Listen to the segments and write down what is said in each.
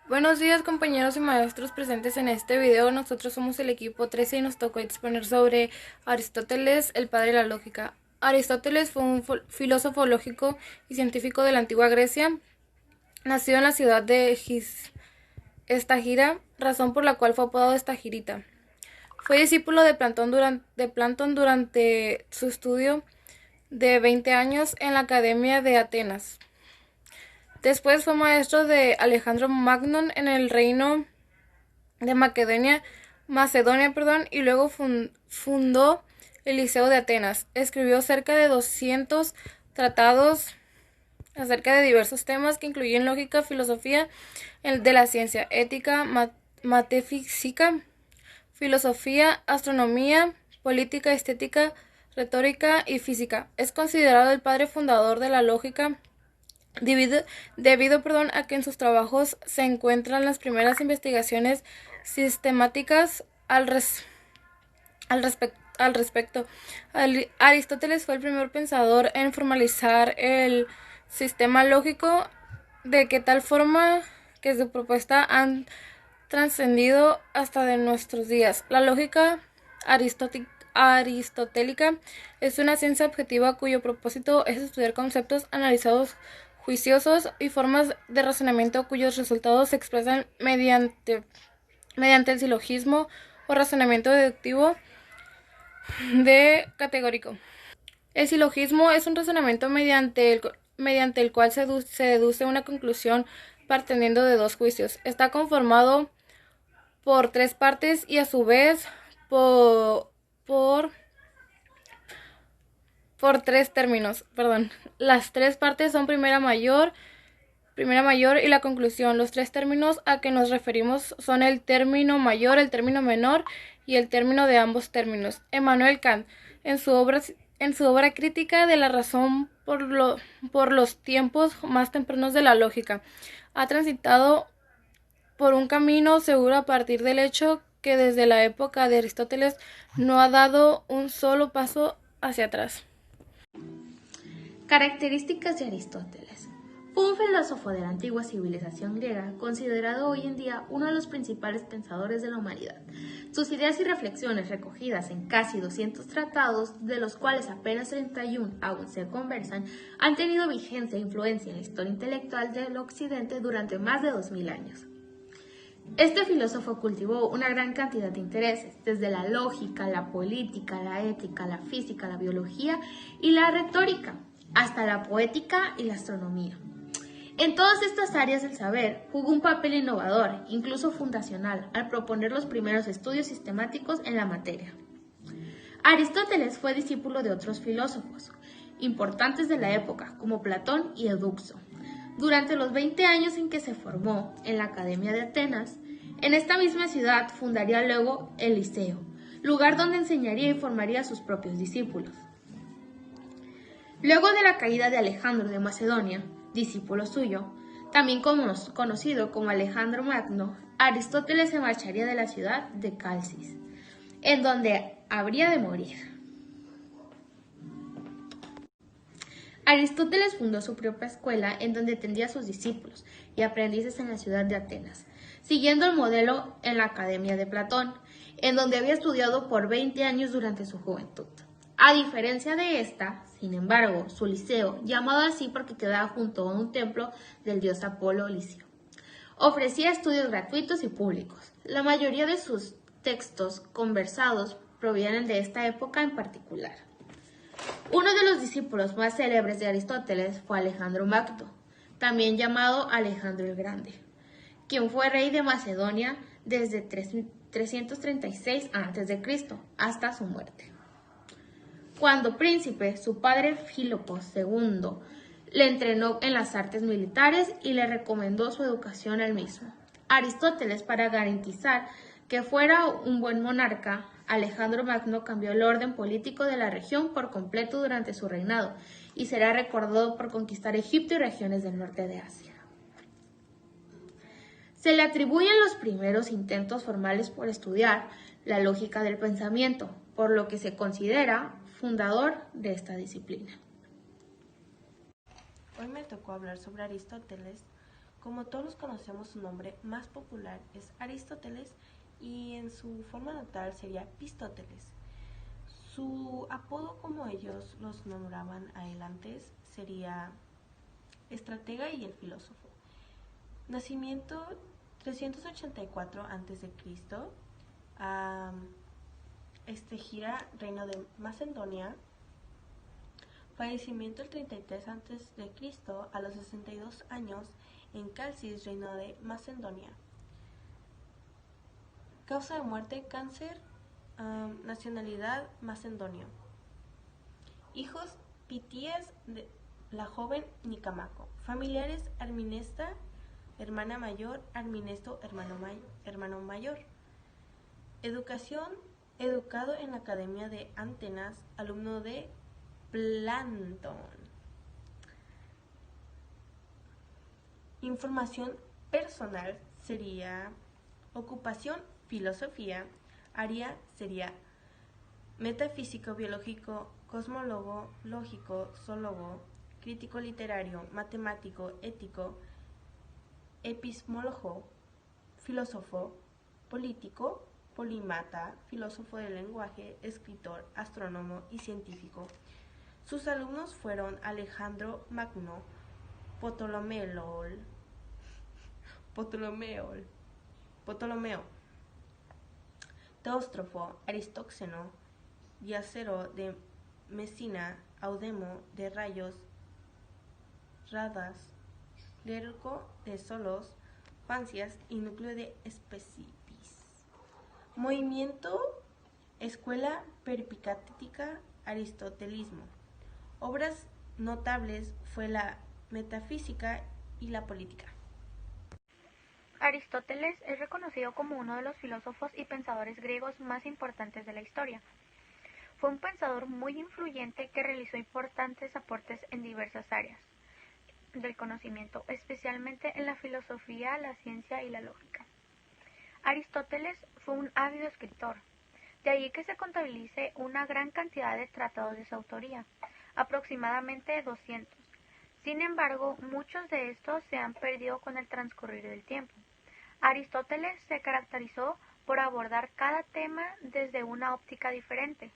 Buenos días compañeros y maestros presentes en este video. Nosotros somos el equipo 13 y nos tocó exponer sobre Aristóteles, el padre de la lógica. Aristóteles fue un filósofo lógico y científico de la antigua Grecia. Nació en la ciudad de Estagira, razón por la cual fue apodado Estagirita. Fue discípulo de Platón durante su estudio de 20 años en la Academia de Atenas. Después fue maestro de Alejandro Magno en el reino de Macedonia, y luego fundó el Liceo de Atenas. Escribió cerca de 200 tratados acerca de diversos temas que incluyen lógica, filosofía de la ciencia, ética, metafísica, filosofía, astronomía, política, estética, retórica y física. Es considerado el padre fundador de la lógica debido a que en sus trabajos se encuentran las primeras investigaciones sistemáticas al respecto. Aristóteles fue el primer pensador en formalizar el sistema lógico de que tal forma que su propuesta han trascendido hasta de nuestros días. La lógica aristotélica es una ciencia objetiva cuyo propósito es estudiar conceptos analizados juiciosos y formas de razonamiento cuyos resultados se expresan mediante el silogismo o razonamiento deductivo de categórico. El silogismo es un razonamiento mediante el cual se deduce una conclusión partiendo de dos juicios. Está conformado por tres partes y a su vez por tres términos. Las tres partes son primera mayor y la conclusión. Los tres términos a que nos referimos son el término mayor, el término menor y el término de ambos términos. Immanuel Kant, en su obra Crítica de la razón por los tiempos más tempranos de la lógica, ha transitado por un camino seguro a partir del hecho que desde la época de Aristóteles no ha dado un solo paso hacia atrás. Características de Aristóteles. Fue un filósofo de la antigua civilización griega, considerado hoy en día uno de los principales pensadores de la humanidad. Sus ideas y reflexiones, recogidas en casi 200 tratados, de los cuales apenas 31 aún se conversan, han tenido vigencia e influencia en la historia intelectual del Occidente durante más de 2000 años. Este filósofo cultivó una gran cantidad de intereses, desde la lógica, la política, la ética, la física, la biología y la retórica, hasta la poética y la astronomía. En todas estas áreas del saber jugó un papel innovador, incluso fundacional, al proponer los primeros estudios sistemáticos en la materia. Aristóteles fue discípulo de otros filósofos importantes de la época, como Platón y Eudoxo. Durante los 20 años en que se formó en la Academia de Atenas, en esta misma ciudad fundaría luego el Liceo, lugar donde enseñaría y formaría a sus propios discípulos. Luego de la caída de Alejandro de Macedonia, discípulo suyo, también conocido como Alejandro Magno, Aristóteles se marcharía de la ciudad de Calcis, en donde habría de morir. Aristóteles fundó su propia escuela en donde tendría a sus discípulos y aprendices en la ciudad de Atenas, siguiendo el modelo en la Academia de Platón, en donde había estudiado por 20 años durante su juventud. A diferencia de esta, sin embargo, su liceo, llamado así porque quedaba junto a un templo del dios Apolo Licio, ofrecía estudios gratuitos y públicos. La mayoría de sus textos conversados provienen de esta época en particular. Uno de los discípulos más célebres de Aristóteles fue Alejandro Magno, también llamado Alejandro el Grande, quien fue rey de Macedonia desde 336 a.C. hasta su muerte. Cuando príncipe, su padre Filipo II le entrenó en las artes militares y le recomendó su educación al mismo. Aristóteles, para garantizar que fuera un buen monarca, Alejandro Magno cambió el orden político de la región por completo durante su reinado y será recordado por conquistar Egipto y regiones del norte de Asia. Se le atribuyen los primeros intentos formales por estudiar la lógica del pensamiento, por lo que se considera fundador de esta disciplina. Hoy me tocó hablar sobre Aristóteles, Como todos conocemos, su nombre más popular es Aristóteles y en su forma natal sería Pistóteles. Su apodo, como ellos los nombraban a él antes, sería estratega y el filósofo. Nacimiento 384 a.C. Gira, reino de Macedonia. Fallecimiento el 33 a.C. a los 62 años en Calcis, reino de Macedonia. Causa de muerte, cáncer. Nacionalidad, macedonio. Hijos, Pitías, de la joven Nicamaco. Familiares, Arminesta, hermana mayor, Arminesto, hermano mayor. Educación, educado en la Academia de Atenas, alumno de Platón. Información personal sería ocupación, filosofía. Área sería metafísico, biológico, cosmólogo, lógico, zoólogo, crítico literario, matemático, ético, epismólogo, filósofo, político, polímata, filósofo del lenguaje, escritor, astrónomo y científico. Sus alumnos fueron Alejandro Magno, Ptolomeo, Teóstrofo, Aristóxeno, Diacero de Mesina, Audemo de Rayos, Radas, Clérigo de Solos, Fancias y Núcleo de Specipis. Movimiento, Escuela Peripática, Aristotelismo. Obras notables fue la metafísica y la política. Aristóteles es reconocido como uno de los filósofos y pensadores griegos más importantes de la historia. Fue un pensador muy influyente que realizó importantes aportes en diversas áreas del conocimiento, especialmente en la filosofía, la ciencia y la lógica. Aristóteles fue un ávido escritor, de allí que se contabilice una gran cantidad de tratados de su autoría, aproximadamente 200. Sin embargo, muchos de estos se han perdido con el transcurrir del tiempo. Aristóteles se caracterizó por abordar cada tema desde una óptica diferente.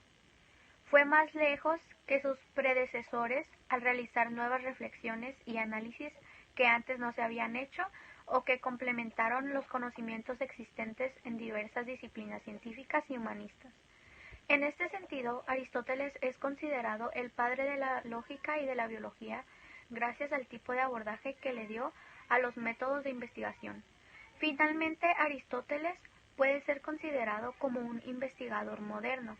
Fue más lejos que sus predecesores al realizar nuevas reflexiones y análisis que antes no se habían hecho o que complementaron los conocimientos existentes en diversas disciplinas científicas y humanistas. En este sentido, Aristóteles es considerado el padre de la lógica y de la biología gracias al tipo de abordaje que le dio a los métodos de investigación. Finalmente, Aristóteles puede ser considerado como un investigador moderno,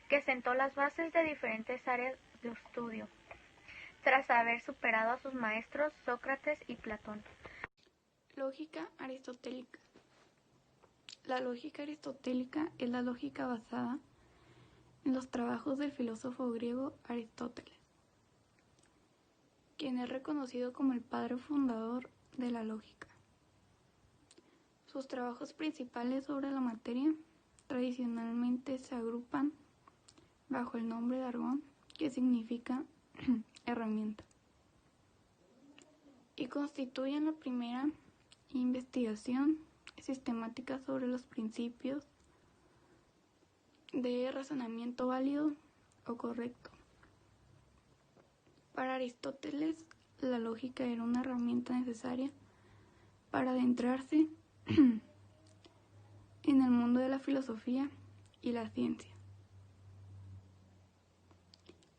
que sentó las bases de diferentes áreas de estudio, tras haber superado a sus maestros Sócrates y Platón. Lógica aristotélica. La lógica aristotélica es la lógica basada en los trabajos del filósofo griego Aristóteles, quien es reconocido como el padre fundador de la lógica. Sus trabajos principales sobre la materia tradicionalmente se agrupan bajo el nombre de argón, que significa herramienta, y constituyen la primera investigación sistemática sobre los principios de razonamiento válido o correcto. Para Aristóteles, la lógica era una herramienta necesaria para adentrarse en el mundo de la filosofía y la ciencia.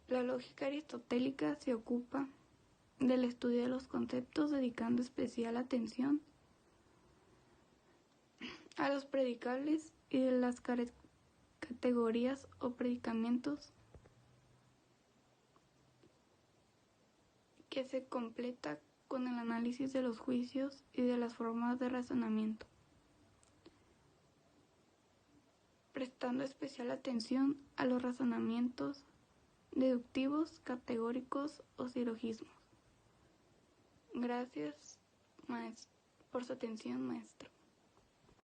La lógica aristotélica se ocupa del estudio de los conceptos, dedicando especial atención a los predicables y de las categorías o predicamentos, que se completa con el análisis de los juicios y de las formas de razonamiento, prestando especial atención a los razonamientos deductivos, categóricos o silogismos. Gracias, por su atención, maestro.